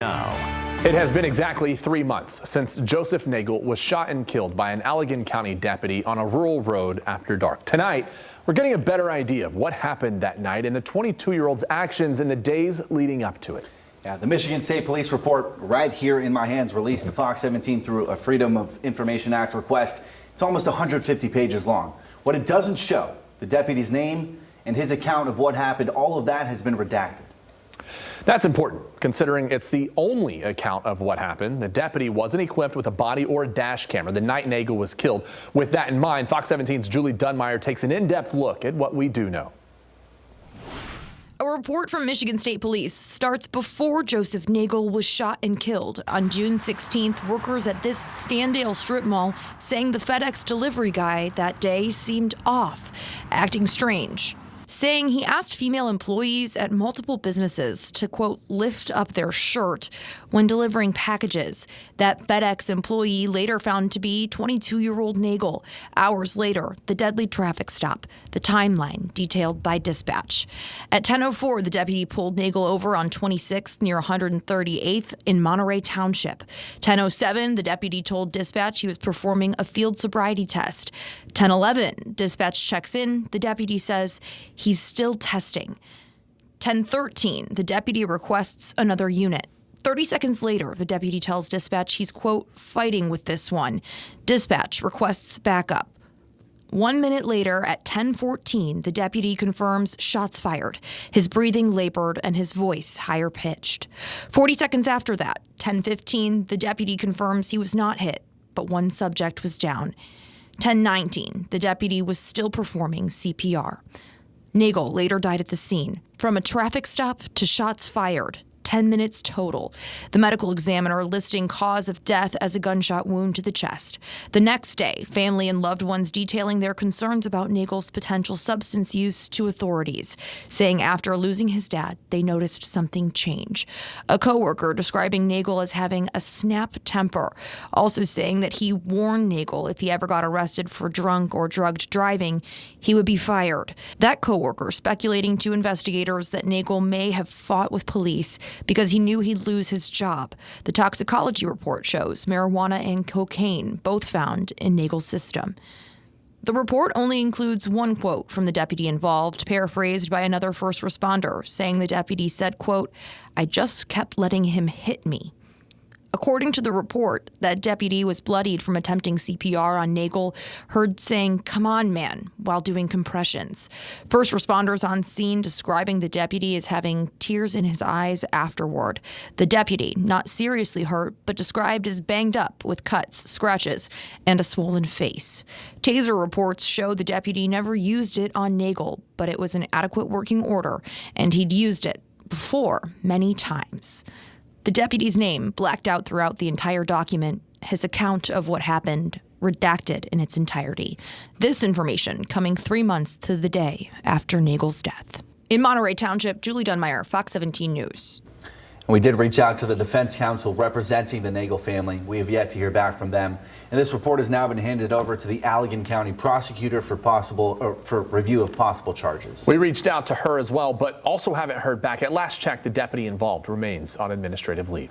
Now. It has been exactly 3 months since Joseph Nagle was shot and killed by an Allegan County deputy on a rural road after dark. Tonight, we're getting a better idea of what happened that night and the 22-year-old's actions in the days leading up to it. Yeah, the Michigan State Police report right here in my hands, released to Fox 17 through a Freedom of Information Act request. It's almost 150 pages long. What it doesn't show, the deputy's name and his account of what happened, all of that has been redacted. That's important, considering it's the only account of what happened. The deputy wasn't equipped with a body or a dash camera the night Nagle was killed. With that in mind, Fox 17's Julie Dunmeyer takes an in-depth look at what we do know. A report from Michigan State Police starts before Joseph Nagle was shot and killed. On June 16th, workers at this Standale strip mall saying the FedEx delivery guy that day seemed off, acting strange, saying he asked female employees at multiple businesses to, quote, lift up their shirt when delivering packages. That FedEx employee later found to be 22-year-old Nagle. Hours later, the deadly traffic stop, the timeline detailed by dispatch. At 10:04, the deputy pulled Nagle over on 26th near 138th in Monterey Township. 10:07, the deputy told dispatch he was performing a field sobriety test. 10:11, dispatch checks in. The deputy says he's still testing. 10:13, the deputy requests another unit. 30 seconds later, the deputy tells dispatch he's, quote, fighting with this one. Dispatch requests backup. 1 minute later, at 10:14, the deputy confirms shots fired, his breathing labored and his voice higher pitched. 40 seconds after that, 10:15, the deputy confirms he was not hit, but one subject was down. 10:19, the deputy was still performing CPR. Nagle later died at the scene. From a traffic stop to shots fired, 10 minutes total. The medical examiner listing cause of death as a gunshot wound to the chest. The next day, family and loved ones detailing their concerns about Nagle's potential substance use to authorities, saying after losing his dad, they noticed something change. A coworker describing Nagle as having a snap temper, also saying that he warned Nagle if he ever got arrested for drunk or drugged driving, he would be fired. That coworker speculating to investigators that Nagle may have fought with police because he knew he'd lose his job. The toxicology report shows marijuana and cocaine, both found in Nagle's system. The report only includes one quote from the deputy involved, paraphrased by another first responder, saying the deputy said, quote, "I just kept letting him hit me." According to the report, that deputy was bloodied from attempting CPR on Nagle, heard saying, "Come on, man," while doing compressions. First responders on scene describing the deputy as having tears in his eyes afterward. The deputy, not seriously hurt, but described as banged up with cuts, scratches, and a swollen face. Taser reports show the deputy never used it on Nagle, but it was an adequate working order, and he'd used it before many times. The deputy's name blacked out throughout the entire document, his account of what happened redacted in its entirety. This information coming 3 months to the day after Nagle's death. In Monterey Township, Julie Dunmeyer, Fox 17 News. We did reach out to the defense counsel representing the Nagle family. We have yet to hear back from them. And this report has now been handed over to the Allegan County prosecutor for review of possible charges. We reached out to her as well, but also haven't heard back. At last check, the deputy involved remains on administrative leave.